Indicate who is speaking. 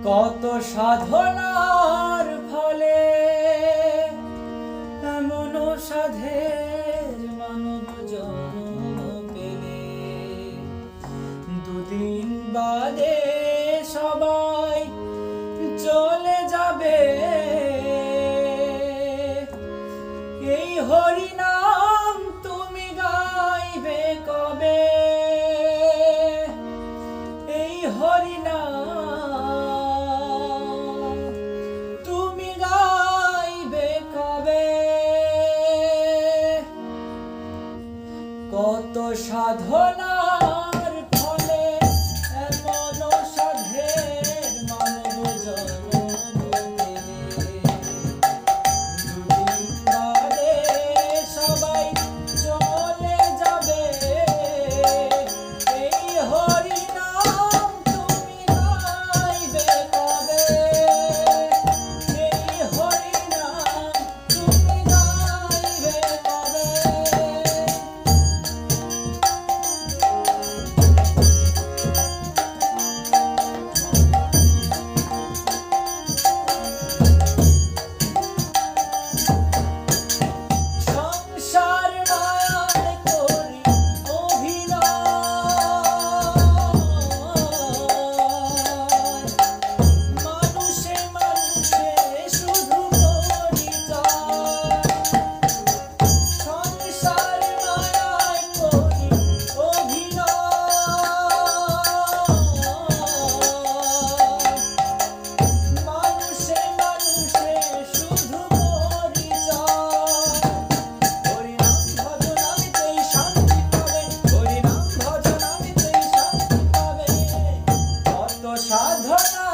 Speaker 1: কত সাধনার ফলে এমন সাধের মানব জন্ম পেলে, দুদিন বাদে সবাই চলে যাবে। এই হরিনাম তুমি গাইবে কবে? এই হরিনাম তুমি গাইবে কবে? কত সাধনার ফলে এমন সাধের মানব জন্ম পেলে, দুদিন বাদে সবাই চলে যাবে। এই হরিনাম তুমি গাইবে কবে? এই হরিনাম তুমি গাইবে কবে? সংসার মায়ায় করি অভিনয়, মানুষে মানুষে শুধু পরিচয়। সংসার মায়ায় করি অভিনয়, মানুষে মানুষে শুধু পরিচয়। হরিনাম ভজনামিতেই শান্তি পাবে, হরিনাম ভজনামিতেই শান্তি পাবে। কত সাধনা